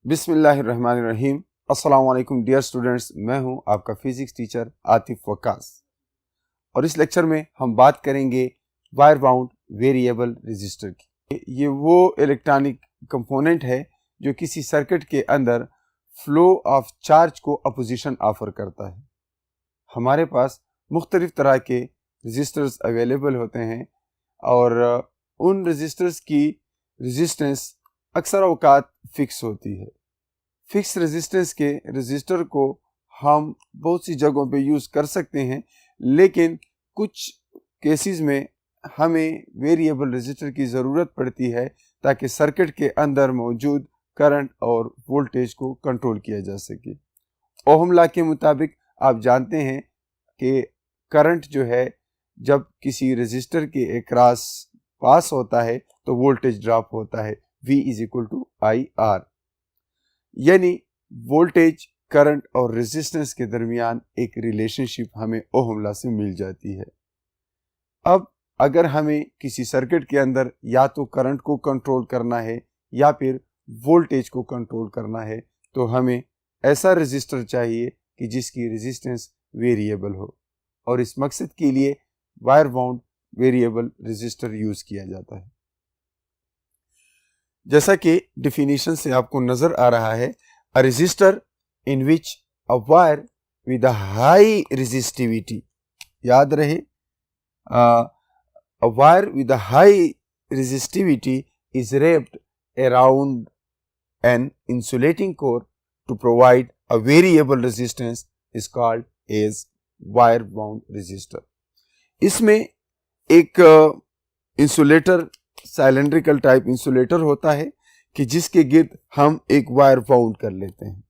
बिस्मिल्लाहिर्रहमानिर्रहीम। अस्सलाम वालेकुम डियर स्टूडेंट्स, मैं हूं आपका फिजिक्स टीचर आतिफ वक्कास और इस लेक्चर में हम बात करेंगे वायर बाउंड वेरिएबल रजिस्टर की। ये वो इलेक्ट्रॉनिक कंपोनेंट है जो किसी सर्किट के अंदर फ्लो ऑफ चार्ज को अपोजिशन ऑफर करता है। हमारे पास मुख्तलिफ तरह के रजिस्टर्स अवेलेबल होते हैं और उन रजिस्टर्स की रेजिस्टेंस अक्सर औकात फिक्स होती है। फिक्स रेजिस्टेंस के रजिस्टर को हम बहुत सी जगहों पे यूज़ कर सकते हैं, लेकिन कुछ केसेस में हमें वेरिएबल रजिस्टर की ज़रूरत पड़ती है ताकि सर्किट के अंदर मौजूद करंट और वोल्टेज को कंट्रोल किया जा सके। ओहम लॉ के मुताबिक आप जानते हैं कि करंट जो है जब किसी रजिस्टर के अक्रॉस पास होता है तो वोल्टेज ड्रॉप होता है, V = IR। यानी वोल्टेज, करंट और रेजिस्टेंस के दरमियान एक रिलेशनशिप हमें ओहम लॉ से मिल जाती है। अब अगर हमें किसी सर्किट के अंदर या तो करंट को कंट्रोल करना है या फिर वोल्टेज को कंट्रोल करना है तो हमें ऐसा रेजिस्टर चाहिए कि जिसकी रेजिस्टेंस वेरिएबल हो, और इस मकसद के लिए wire bound variable resistor use किया जाता है। जैसा कि डिफिनीशन से आपको नजर आ रहा है, a resistor in which a wire with a high resistivity, याद रहे a wire with a high resistivity is wrapped around an insulating core to provide a variable resistance is called as wire bound resistor। इसमें एक insulator, साइलेंड्रिकल type insulator होता है कि जिसके गिर्द हम एक वायर बाउंड कर लेते हैं,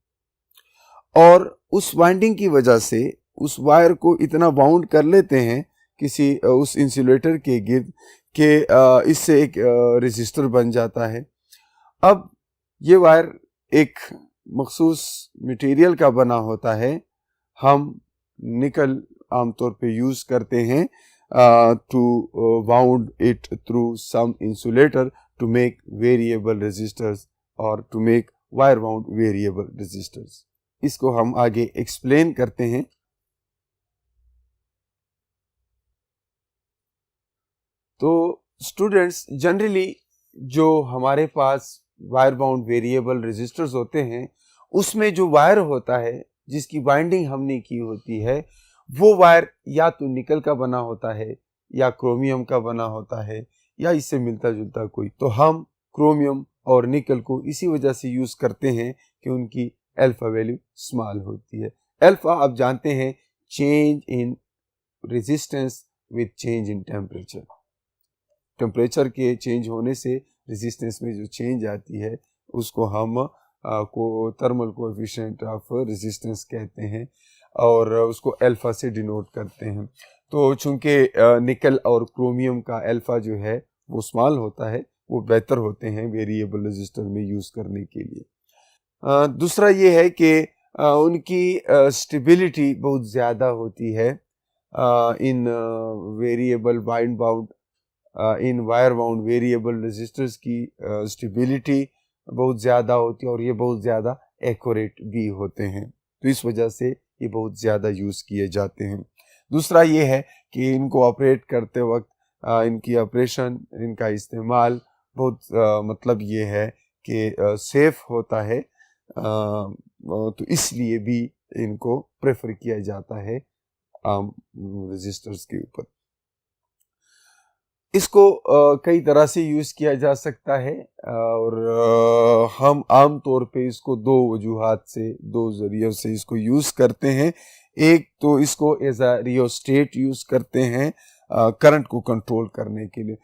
और उस वाइंडिंग की वजह से उस वायर को इतना बाउंड कर लेते हैं किसी उस इंसुलेटर के गिर्द के इससे एक रेजिस्टर बन जाता है। अब ये वायर एक मखसूस मटेरियल का बना होता है। हम निकल आमतौर पे यूज करते हैं to wound it through some insulator to make variable resistors or to make wire wound variable resistors। इसको हम आगे एक्सप्लेन करते हैं। तो स्टूडेंट्स, जनरली जो हमारे पास वायर बाउंड वेरिएबल रेजिस्टर्स होते हैं उसमें जो वायर होता है जिसकी बाइंडिंग हमने की होती है वो वायर या तो निकल का बना होता है या क्रोमियम का बना होता है या इससे मिलता जुलता कोई। तो हम क्रोमियम और निकल को इसी वजह से यूज करते हैं कि उनकी अल्फा वैल्यू स्मॉल होती है। अल्फा आप जानते हैं change in resistance with change in temperature. Temperature के चेंज होने से रेजिस्टेंस में जो चेंज आती है उसको हम को थर्मल कोएफिशिएंट ऑफ रेजिस्टेंस कहते हैं और उसको अल्फा से डिनोट करते हैं। तो चूंकि निकल और क्रोमियम का अल्फा जो है वो स्मॉल होता है, वो बेहतर होते हैं वेरिएबल रेजिस्टर में यूज करने के लिए। दूसरा ये है कि उनकी स्टेबिलिटी बहुत ज़्यादा होती है in variable wire bound in wire bound variable resistors की स्टेबिलिटी बहुत ज़्यादा होती है और ये बहुत ज़्यादा एक्यूरेट भी होते हैं, तो इस वजह से ये बहुत ज़्यादा यूज़ किए जाते हैं। दूसरा ये है कि इनको ऑपरेट करते वक्त इनकी ऑपरेशन, इनका इस्तेमाल बहुत मतलब ये है कि सेफ होता है, तो इसलिए भी इनको प्रेफर किया जाता है आम रजिस्टर्स के ऊपर। इसको कई तरह से यूज़ किया जा सकता है और हम आम तौर पे इसको दो वजूहात से, दो ज़रियों से इसको यूज़ करते हैं। एक तो इसको एज अ रियोस्टेट यूज़ करते हैं करंट को कंट्रोल करने के लिए।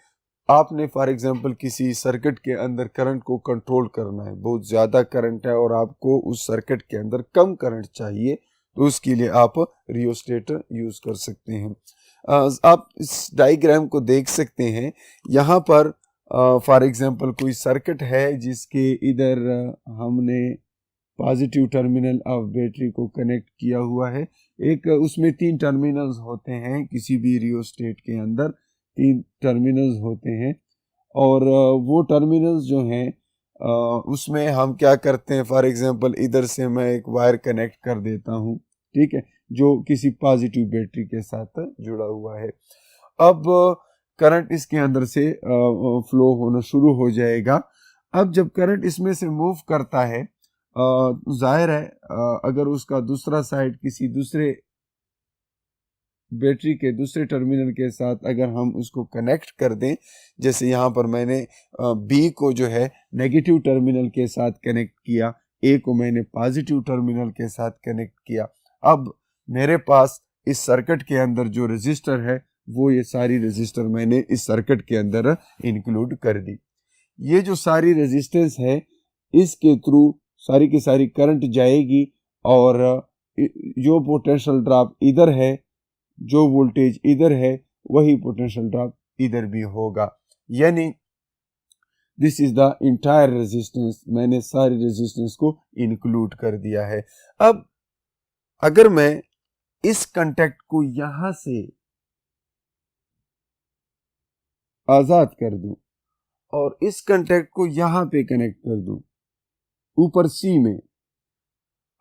आपने फॉर एग्जांपल किसी सर्किट के अंदर करंट को कंट्रोल करना है, बहुत ज़्यादा करंट है और आपको उस सर्किट के अंदर कम करंट चाहिए, तो उसके लिए आप रियोस्टेटर यूज़ कर सकते हैं। आप इस डायग्राम को देख सकते हैं। यहाँ पर फॉर एग्जांपल कोई सर्किट है जिसके इधर हमने पॉजिटिव टर्मिनल ऑफ बैटरी को कनेक्ट किया हुआ है। एक उसमें 3 टर्मिनल्स होते हैं, किसी भी रियोस्टेट के अंदर 3 टर्मिनल्स होते हैं और वो टर्मिनल्स जो हैं उसमें हम क्या करते हैं, फॉर एग्जांपल इधर से मैं एक वायर कनेक्ट कर देता हूँ, ठीक है, जो किसी पॉजिटिव बैटरी के साथ जुड़ा हुआ है। अब करंट इसके अंदर से फ्लो होना शुरू हो जाएगा। अब जब करंट इसमें से मूव करता है, जाहिर है अगर उसका दूसरा साइड किसी दूसरे बैटरी के दूसरे टर्मिनल के साथ अगर हम उसको कनेक्ट कर दें, जैसे यहाँ पर मैंने बी को जो है नेगेटिव टर्मिनल के साथ कनेक्ट किया, ए को मैंने पॉजिटिव टर्मिनल के साथ कनेक्ट किया। अब मेरे पास इस सर्किट के अंदर जो रेजिस्टर है वो ये सारी रेजिस्टर मैंने इस सर्किट के अंदर इंक्लूड कर दी। ये जो सारी रेजिस्टेंस है इसके थ्रू सारी की सारी करंट जाएगी और जो पोटेंशियल ड्रॉप इधर है, जो वोल्टेज इधर है, वही पोटेंशियल ड्रॉप इधर भी होगा। यानी this is the entire resistance, मैंने सारी रेजिस्टेंस को इंक्लूड कर दिया है। अब अगर मैं इस कांटेक्ट को यहां से आजाद कर दूं और इस कांटेक्ट को यहां पे कनेक्ट कर दूं ऊपर सी में,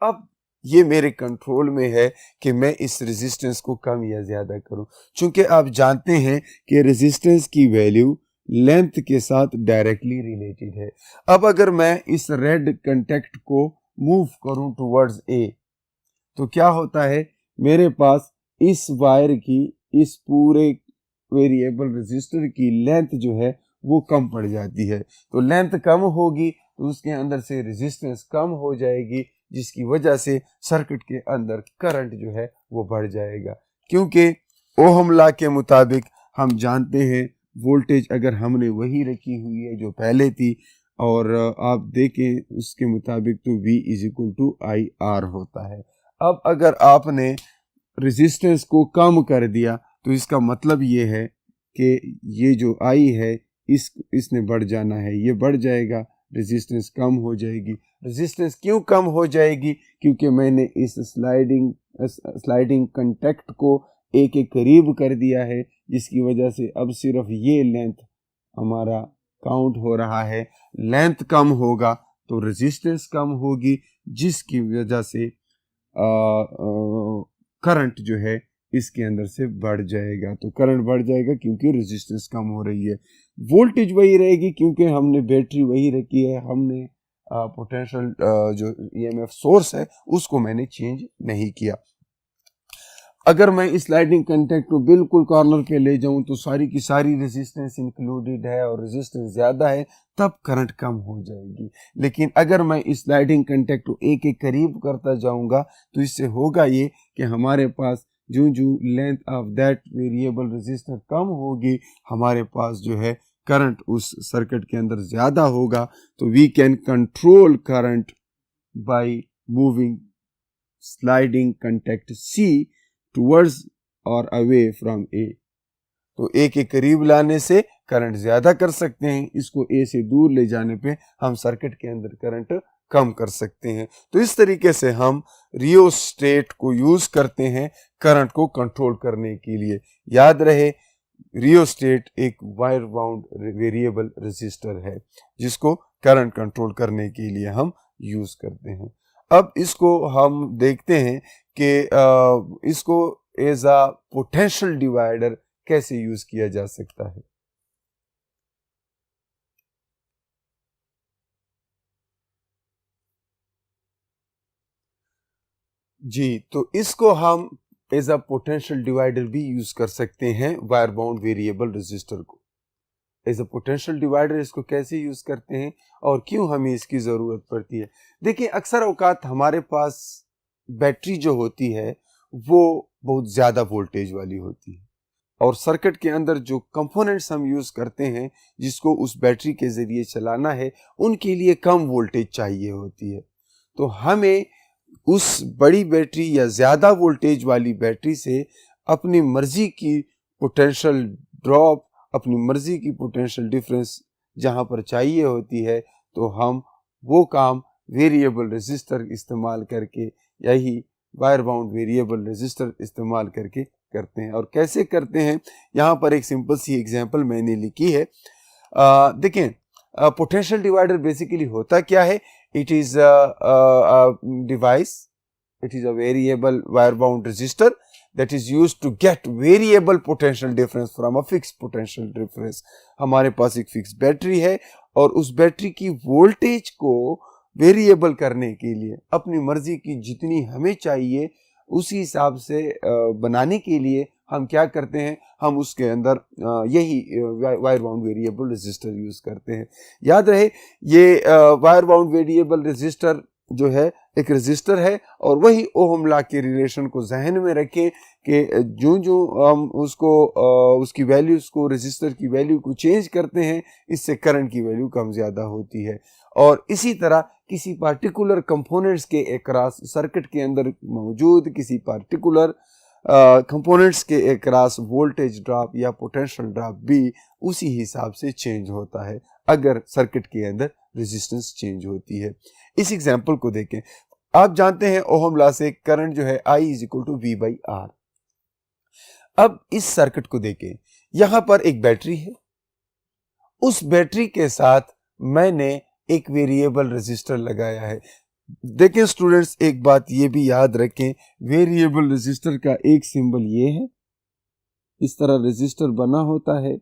अब ये मेरे कंट्रोल में है कि मैं इस रेजिस्टेंस को कम या ज्यादा करूं। चूंकि आप जानते हैं कि रेजिस्टेंस की वैल्यू लेंथ के साथ डायरेक्टली रिलेटेड है। अब अगर मैं इस रेड कांटेक्ट को मूव करूं टुवर्ड्स ए, तो क्या होता है, मेरे पास इस वायर की, इस पूरे वेरिएबल रेजिस्टर की लेंथ जो है वो कम पड़ जाती है। तो लेंथ कम होगी तो उसके अंदर से रेजिस्टेंस कम हो जाएगी, जिसकी वजह से सर्किट के अंदर करंट जो है वो बढ़ जाएगा। क्योंकि ओहम लॉ के मुताबिक हम जानते हैं वोल्टेज अगर हमने वही रखी हुई है जो पहले थी, और आप देखें उसके मुताबिक तो V is equal to I R होता है। अब अगर आपने रेजिस्टेंस को कम कर दिया तो इसका मतलब ये है कि ये जो I है इसने बढ़ जाना है, ये बढ़ जाएगा, रेजिस्टेंस कम हो जाएगी। रेजिस्टेंस क्यों कम हो जाएगी? क्योंकि मैंने इस स्लाइडिंग कांटेक्ट को ए के करीब कर दिया है, जिसकी वजह से अब सिर्फ ये लेंथ हमारा काउंट हो रहा है। लेंथ कम होगा तो रेजिस्टेंस कम होगी, जिसकी वजह से करंट जो है इसके अंदर से बढ़ जाएगा। तो करंट बढ़ जाएगा क्योंकि रेजिस्टेंस कम हो रही है। वोल्टेज वही रहेगी क्योंकि हमने बैटरी वही रखी है, हमने पोटेंशियल जो ईएमएफ सोर्स है उसको मैंने चेंज नहीं किया। अगर मैं इस स्लाइडिंग कांटेक्ट को बिल्कुल कॉर्नर पे ले जाऊं तो सारी की सारी रेजिस्टेंस इंक्लूडेड है और रेजिस्टेंस ज्यादा है, तब करंट कम हो जाएगी। लेकिन अगर मैं इस स्लाइडिंग कांटेक्ट को एक एक करीब करता जाऊंगा तो इससे होगा ये कि हमारे पास जो length of that variable resistor कम होगी, हमारे पास जो है करंट उस सर्किट के अंदर ज्यादा होगा। तो we can control current by moving sliding contact C towards और अवे फ्रॉम ए। तो ए के करीब लाने से करंट ज्यादा कर सकते हैं, इसको ए से दूर ले जाने पे हम सर्किट के अंदर करंट कम कर सकते हैं। तो इस तरीके से हम रियोस्टेट को यूज करते हैं करंट को कंट्रोल करने के लिए। याद रहे, रियोस्टेट एक वायर बाउंड वेरिएबल रेजिस्टर है जिसको करंट कंट्रोल करने के लिए हम यूज करते हैं। अब इसको हम देखते हैं कि इसको एज अ पोटेंशियल डिवाइडर कैसे यूज किया जा सकता है। जी, तो इसको हम एज अ पोटेंशियल डिवाइडर भी यूज कर सकते हैं वायर बाउंड वेरिएबल रेजिस्टर को। एज अ पोटेंशियल डिवाइडर इसको कैसे यूज करते हैं और क्यों हमें इसकी जरूरत पड़ती है? देखिए, अक्सर औकात हमारे पास बैटरी जो होती है वो बहुत ज्यादा वोल्टेज वाली होती है और सर्किट के अंदर जो कंपोनेंट्स हम यूज करते हैं जिसको उस बैटरी के जरिए चलाना है, उनके लिए कम वोल्टेज चाहिए होती है। तो हमें उस बड़ी बैटरी या ज्यादा वोल्टेज वाली बैटरी से अपनी मर्जी की पोटेंशियल ड्रॉप, अपनी मर्जी की पोटेंशियल डिफरेंस जहां पर चाहिए होती है, तो हम वो काम वेरिएबल रेजिस्टर इस्तेमाल करके, यही वायर बाउंड वेरिएबल रेजिस्टर इस्तेमाल करके करते हैं। और कैसे करते हैं, यहाँ पर एक सिंपल सी एग्जांपल मैंने लिखी है। देखें, पोटेंशियल डिवाइडर बेसिकली होता क्या है? It is device, it is a variable wire bound resistor that is used to get variable potential difference from a fixed potential difference. हमारे पास एक फिक्स बैटरी है और उस बैटरी की वोल्टेज को वेरिएबल करने के लिए अपनी मर्जी की जितनी हमें चाहिए उसी हिसाब से बनाने के लिए हम क्या करते हैं, हम उसके अंदर यही wire bound variable resistor use करते हैं। याद रहे ये वायर बाउंड वेरिएबल रेजिस्टर जो है एक रेजिस्टर है और वही ओहम लॉ के रिलेशन को जहन में रखें कि जो जो हम उसको उसकी वैल्यूज को, रेजिस्टर की वैल्यू को चेंज करते हैं, इससे करंट की वैल्यू कम ज़्यादा होती है। और इसी तरह किसी पार्टिकुलर कंपोनेंट्स के अक्रॉस सर्किट के अंदर मौजूद किसी पार्टिकुलर कंपोनेंट्स के अक्रॉस वोल्टेज ड्रॉप या पोटेंशियल ड्रॉप भी उसी हिसाब से चेंज होता है अगर सर्किट के अंदर रेजिस्टेंस चेंज होती है। इस एग्जांपल को देखें। आप जानते हैं ओहम लॉ से करंट जो है I is equal to V by R। अब इस सर्किट को देखें, यहां पर एक बैटरी है, उस बैटरी के साथ मैंने एक वेरिएबल रेजिस्टर लगाया है। देखें स्टूडेंट्स, एक बात ये भी याद रखें, वेरिएबल रेजिस्टर का एक सिंबल ये है, इस तरह रेजिस्टर बना होता है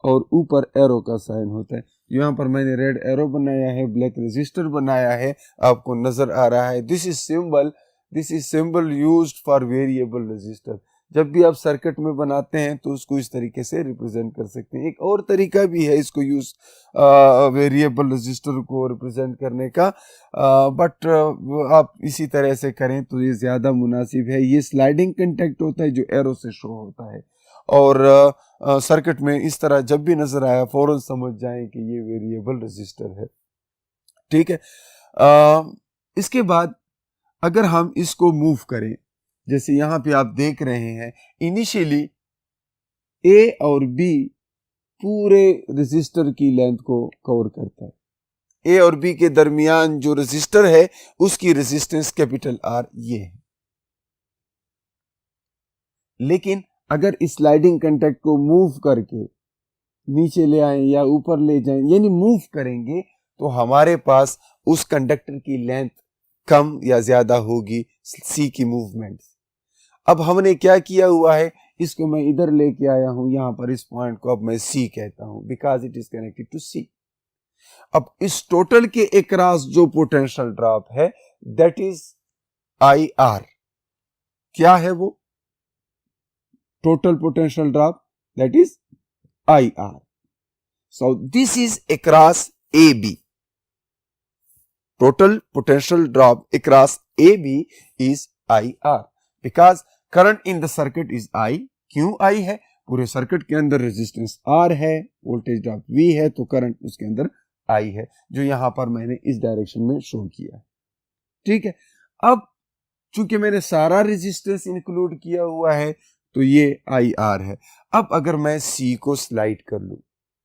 और ऊपर एरो का साइन होता है। यहाँ पर मैंने रेड एरो बनाया है, ब्लैक रेजिस्टर बनाया है, आपको नजर आ रहा है। This is symbol used for variable resistor. जब भी आप सर्किट में बनाते हैं तो उसको इस तरीके से रिप्रेजेंट कर सकते हैं। एक और तरीका भी है इसको यूज वेरिएबल रेजिस्टर को रिप्रेजेंट करने का, बट आप इसी तरह से करें तो ये ज्यादा मुनासिब है। ये स्लाइडिंग कंटेक्ट होता है जो एरो से शो होता है और सर्किट में इस तरह जब भी नजर आया फौरन समझ जाएं कि ये वेरिएबल रेजिस्टर है। ठीक है। इसके बाद अगर हम इसको मूव करें, जैसे यहां पे आप देख रहे हैं, इनिशियली ए और बी पूरे रेजिस्टर की लेंथ को कवर करता है। ए और बी के दरमियान जो रेजिस्टर है उसकी रेजिस्टेंस कैपिटल आर ये है। लेकिन अगर इस स्लाइडिंग कंटेक्ट को मूव करके नीचे ले आए या ऊपर ले जाएं, यानी मूव करेंगे, तो हमारे पास उस कंडक्टर की लेंथ कम या ज्यादा होगी सी की मूवमेंट। अब हमने क्या किया हुआ है, इसको मैं इधर लेके आया हूं, यहां पर इस पॉइंट को अब मैं सी कहता हूं because it is connected to C. अब इस टोटल के अक्रॉस जो पोटेंशियल ड्रॉप है दैट इज आई आर। क्या है वो? Total potential drop that is I R. So this is across A B. Total potential drop across A B is I R because current in the circuit is I। क्यों I है? पूरे circuit के अंदर resistance R है, voltage drop V है, तो current उसके अंदर I है, जो यहां पर मैंने इस डायरेक्शन में शो किया है। ठीक है। अब चूंकि मैंने सारा रेजिस्टेंस इंक्लूड किया हुआ है तो ये IR है। अब अगर मैं C को स्लाइड कर लूं,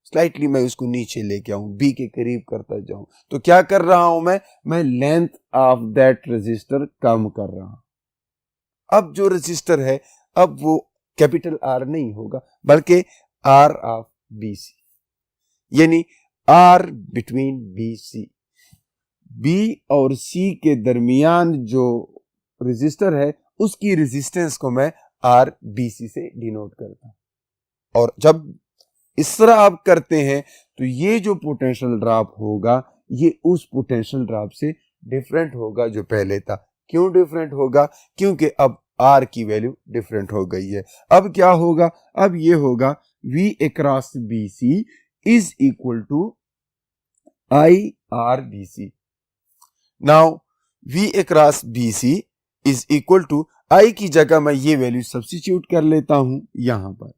स्लाइटली मैं उसको नीचे लेके आऊं, B के करीब करता जाऊं, तो क्या कर रहा हूं मैं लेंथ ऑफ दैट रेजिस्टर कम कर रहा हूं। अब जो रेजिस्टर है अब वो कैपिटल आर नहीं होगा बल्कि आर ऑफ बी सी, यानी R between B C. B और सी के दरमियान जो रेजिस्टर है उसकी रेजिस्टेंस को मैं आर बी सी से डिनोट करता हूं। और जब इस तरह आप करते हैं तो ये जो पोटेंशियल ड्रॉप होगा ये उस पोटेंशियल ड्रॉप से डिफरेंट होगा जो पहले था। क्यों डिफरेंट होगा? क्योंकि अब R की वैल्यू डिफरेंट हो गई है। अब क्या होगा? अब ये होगा V across BC is equal to I R BC। Now V across BC is equal to I की जगह मैं ये वैल्यू सब्स्टिट्यूट कर लेता हूं यहां पर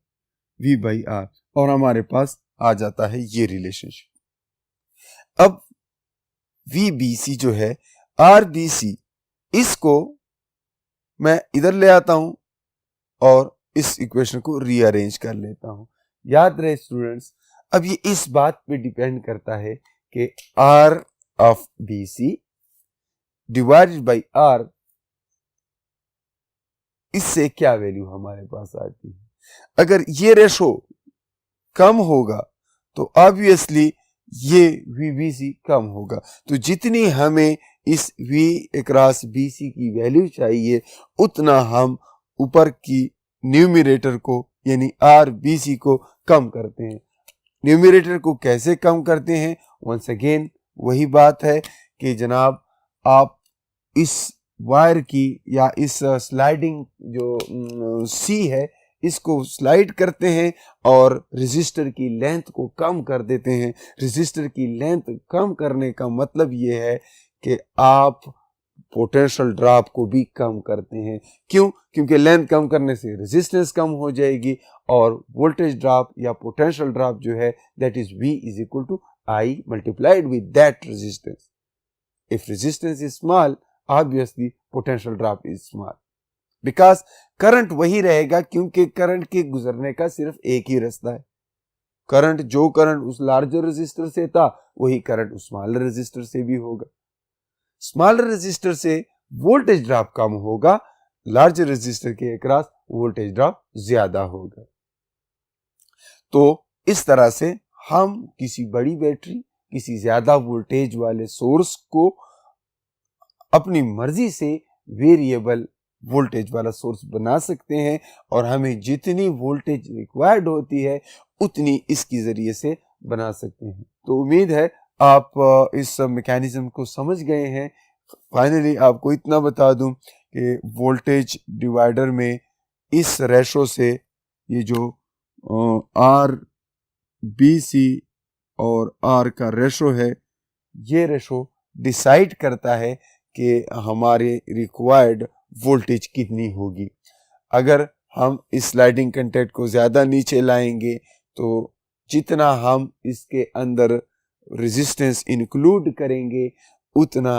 V बाई R और हमारे पास आ जाता है ये रिलेशनशिप। अब VBC जो है RBC, इसको मैं इधर ले आता हूं और इस इक्वेशन को रीअरेंज कर लेता हूं। याद रहे स्टूडेंट्स, अब ये इस बात पे डिपेंड करता है कि R of BC divided by R, इससे क्या वैल्यू हमारे पास आती है। अगर ये रेशो कम होगा तो ऑब्वियसली ये VBC कम होगा। तो जितनी हमें इस V अक्रॉस BC की वैल्यू चाहिए उतना हम ऊपर की न्यूमरेटर को यानी RBC को कम करते हैं। न्यूमरेटर को कैसे कम करते हैं? वंस अगेन वही बात है कि जनाब आप इस वायर की या इस स्लाइडिंग जो C है इसको स्लाइड करते हैं और रेजिस्टर की लेंथ को कम कर देते हैं। रेजिस्टर की लेंथ कम करने का मतलब ये है कि आप पोटेंशियल ड्रॉप को भी कम करते हैं। क्यों? क्योंकि लेंथ कम करने से रेजिस्टेंस कम हो जाएगी और वोल्टेज ड्रॉप या पोटेंशियल ड्रॉप जो है that is V is equal to I multiplied with that resistance. If resistance is small obviously potential drop is small because current वही रहेगा क्योंकि करंट के गुजरने का सिर्फ एक ही रास्ता है। करंट जो करंट उस लार्जर रेजिस्टर से था वही करंट उस स्मॉलर रेजिस्टर से भी होगा। स्मॉलर रेजिस्टर से वोल्टेज ड्रॉप कम होगा, लार्जर रेजिस्टर के अक्रॉस वोल्टेज ड्रॉप ज्यादा होगा। तो इस तरह से हम किसी बड़ी बैटरी, किसी ज्यादा वोल्टेज वाले सोर्स को अपनी मर्जी से वेरिएबल वोल्टेज वाला सोर्स बना सकते हैं और हमें जितनी वोल्टेज रिक्वायर्ड होती है उतनी इसके जरिए से बना सकते हैं। तो उम्मीद है आप इस मैकेनिज्म को समझ गए हैं। फाइनली आपको इतना बता दूं कि वोल्टेज डिवाइडर में इस रेशो से ये जो RBC और R का रेशो है, ये रेशो डिसाइड करता है कि हमारे रिक्वायर्ड वोल्टेज कितनी होगी। अगर हम इस स्लाइडिंग कंटेंट को ज्यादा नीचे लाएंगे तो जितना हम इसके अंदर रेजिस्टेंस इंक्लूड करेंगे उतना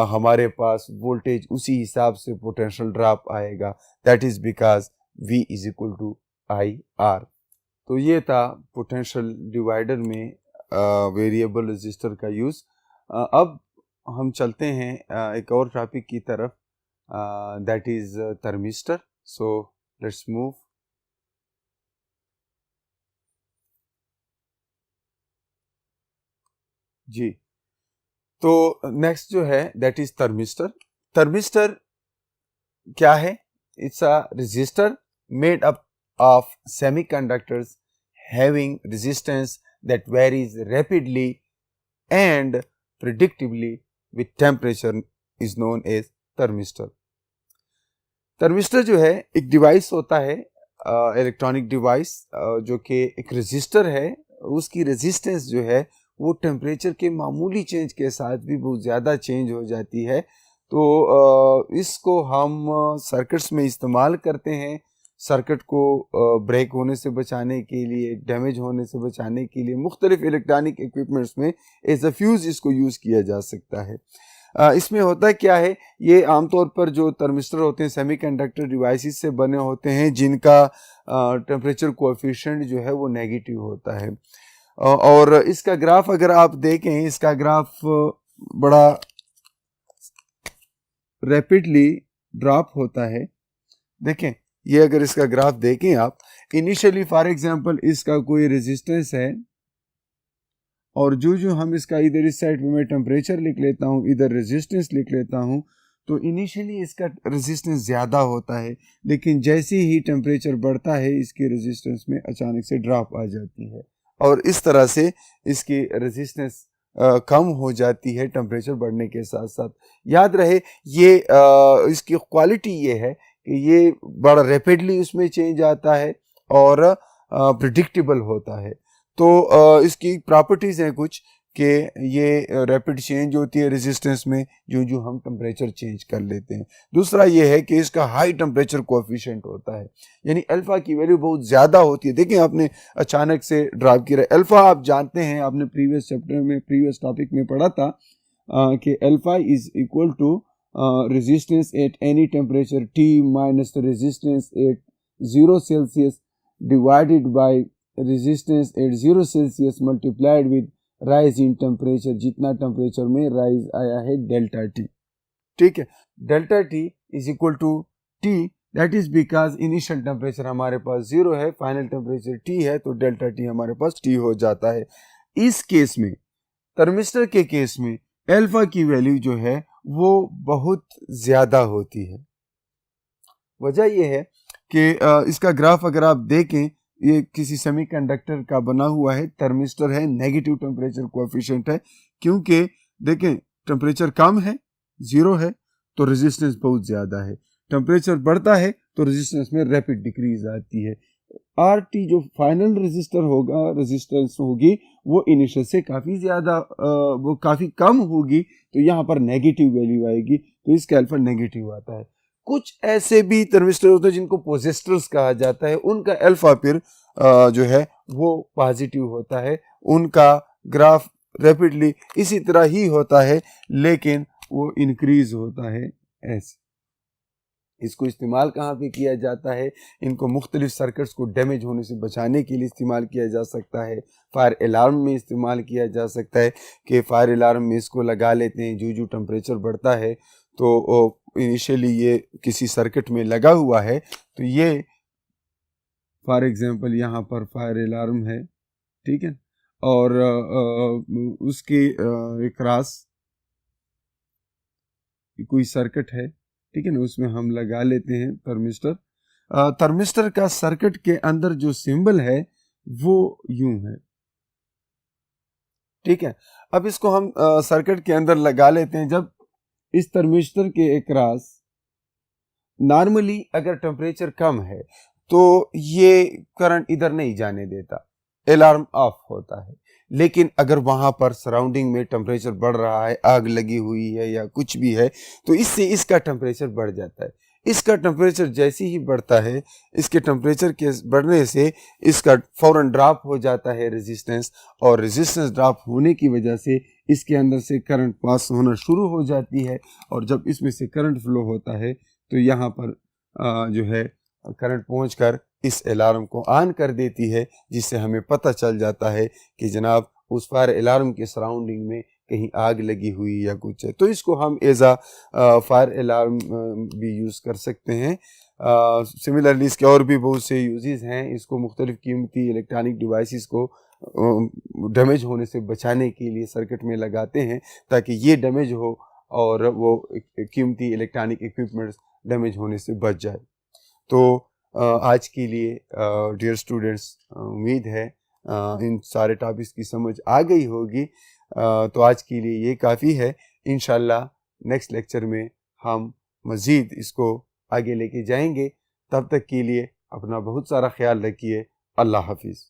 हमारे पास वोल्टेज उसी हिसाब से पोटेंशियल ड्रॉप आएगा। That is because V is equal to IR। तो ये था पोटेंशियल डिवाइडर में वेरिएबल रेजिस्टर का यूज। अब हम चलते हैं एक और टॉपिक की तरफ, that is thermistor. So let's move. जी, तो नेक्स्ट जो है that is thermistor. Thermistor क्या है? It's a resistor made up of semiconductors having resistance that varies rapidly and predictably with temperature is known as thermistor. Thermistor जो है एक device होता है, इलेक्ट्रॉनिक डिवाइस जो कि एक रेजिस्टर है। उसकी रेजिस्टेंस जो है वो टेम्परेचर के मामूली चेंज के साथ भी बहुत ज़्यादा चेंज हो जाती है। तो इसको हम सर्किट्स में इस्तेमाल करते हैं, सर्किट को ब्रेक होने से बचाने के लिए, डैमेज होने से बचाने के लिए मुख्तलिफ इलेक्ट्रॉनिक इक्विपमेंट्स में एज अ फ्यूज़ इसको यूज़ किया जा सकता है। इसमें होता क्या है, ये आमतौर पर जो थर्मिस्टर होते हैं सेमीकंडक्टर डिवाइसेस से बने होते हैं जिनका टेम्परेचर कोएफिशिएंट जो है वो नेगेटिव होता है। और इसका ग्राफ अगर आप देखें, इसका ग्राफ बड़ा रैपिडली ड्रॉप होता है। देखें, ये अगर इसका ग्राफ देखें आप, इनिशियली फॉर एग्जांपल इसका कोई रेजिस्टेंस है और जो हम इसका इधर इस साइड में मैं टेम्परेचर लिख लेता हूँ, इधर रेजिस्टेंस लिख लेता हूँ, तो इनिशियली इसका रेजिस्टेंस ज़्यादा होता है, लेकिन जैसे ही टेम्परेचर बढ़ता है इसकी रेजिस्टेंस में अचानक से ड्रॉप आ जाती है और इस तरह से इसकी रेजिस्टेंस कम हो जाती है टेम्परेचर बढ़ने के साथ साथ। याद रहे ये इसकी क्वालिटी ये है कि ये बड़ा रैपिडली उसमें चेंज आता है और प्रिडिक्टेबल होता है। तो इसकी प्रॉपर्टीज़ हैं कुछ कि ये रैपिड चेंज होती है रेजिस्टेंस में जो हम टेम्परेचर चेंज कर लेते हैं। दूसरा ये है कि इसका हाई टेम्परेचर कोएफिशिएंट होता है, यानी अल्फ़ा की वैल्यू बहुत ज़्यादा होती है। देखिए आपने अचानक से ड्रॉप किया, अल्फ़ा आप जानते हैं, आपने प्रीवियस चैप्टर में प्रीवियस टॉपिक में पढ़ा था कि alpha is equal to resistance at any temperature T minus the resistance at 0 Celsius divided by resistance at 0 Celsius multiplied with rise in temperature. जितना टेम्परेचर में राइज आया है डेल्टा टी, ठीक है, delta T is equal to T, that is because initial temperature हमारे पास 0 है, final temperature T है, तो डेल्टा टी हमारे पास T हो जाता है। इस केस में, थर्मिस्टर के केस में अल्फा की वैल्यू जो है वो बहुत ज़्यादा होती है। वजह यह है कि इसका ग्राफ अगर आप देखें, ये किसी सेमीकंडक्टर का बना हुआ है, थर्मिस्टर है, नेगेटिव टेम्परेचर कोएफिशिएंट है, क्योंकि देखें टेम्परेचर कम है, 0 है, तो रेजिस्टेंस बहुत ज़्यादा है। टेम्परेचर बढ़ता है तो रेजिस्टेंस में रैपिड डिक्रीज आती है। आरटी जो फाइनल रेजिस्टर होगा, रेजिस्टेंस होगी, वो इनिशियल से काफ़ी ज़्यादा वो काफ़ी कम होगी, तो यहाँ पर नेगेटिव वैल्यू आएगी, तो इसका अल्फा नेगेटिव आता है। कुछ ऐसे भी थर्मिस्टर होते हैं जिनको पोजिस्टर्स कहा जाता है, उनका अल्फा फिर जो है वो पॉजिटिव होता है, उनका ग्राफ रैपिडली इसी तरह ही होता है, लेकिन वो इंक्रीज होता है ऐसे। इसको इस्तेमाल कहाँ पे किया जाता है? इनको मुख्तलिफ सर्किट्स को डैमेज होने से बचाने के लिए इस्तेमाल किया जा सकता है। फायर अलार्म में इस्तेमाल किया जा सकता है कि फायर अलार्म में इसको लगा लेते हैं, जो टेम्परेचर बढ़ता है तो इनिशियली ये किसी सर्किट में लगा हुआ है, तो ये फॉर एग्जांपल यहाँ पर फायर अलार्म है, ठीक है, और उसके क्रॉस कोई सर्किट है, ठीक है ना, उसमें हम लगा लेते हैं थर्मिस्टर। थर्मिस्टर का सर्किट के अंदर जो सिंबल है वो यूं है, ठीक है। अब इसको हम सर्किट के अंदर लगा लेते हैं। जब इस थर्मिस्टर के अक्रॉस नॉर्मली अगर टेम्परेचर कम है तो ये करंट इधर नहीं जाने देता, अलार्म ऑफ होता है। लेकिन अगर वहां पर सराउंडिंग में टेम्परेचर बढ़ रहा है, आग लगी हुई है या कुछ भी है, तो इससे इसका टेम्परेचर बढ़ जाता है। इसका टेम्परेचर जैसे ही बढ़ता है, इसके टेम्परेचर के बढ़ने से इसका फौरन ड्रॉप हो जाता है रेजिस्टेंस, और रेजिस्टेंस ड्रॉप होने की वजह से इसके अंदर से करंट पास होना शुरू हो जाती है, और जब इसमें से करंट फ्लो होता है तो यहाँ पर जो है करंट पहुंचकर इस अलार्म को ऑन कर देती है, जिससे हमें पता चल जाता है कि जनाब उस फायर अलार्म के सराउंडिंग में कहीं आग लगी हुई या कुछ है। तो इसको हम एज आ फायर अलार्म भी यूज़ कर सकते हैं। सिमिलरली इसके और भी बहुत से यूजेस हैं। इसको मुख्तलिफ कीमती इलेक्ट्रॉनिक डिवाइसेस को डैमेज होने से बचाने के लिए सर्किट में लगाते हैं, ताकि ये डैमेज हो और वो कीमती इलेक्ट्रॉनिक इक्विपमेंट्स डैमेज होने से बच जाए। तो आज के लिए डियर स्टूडेंट्स, उम्मीद है इन सारे टॉपिक्स की समझ आ गई होगी। तो आज के लिए ये काफ़ी है। इंशाल्लाह नेक्स्ट लेक्चर में हम मज़ीद इसको आगे लेके जाएंगे। तब तक के लिए अपना बहुत सारा ख्याल रखिए। अल्लाह हाफिज़।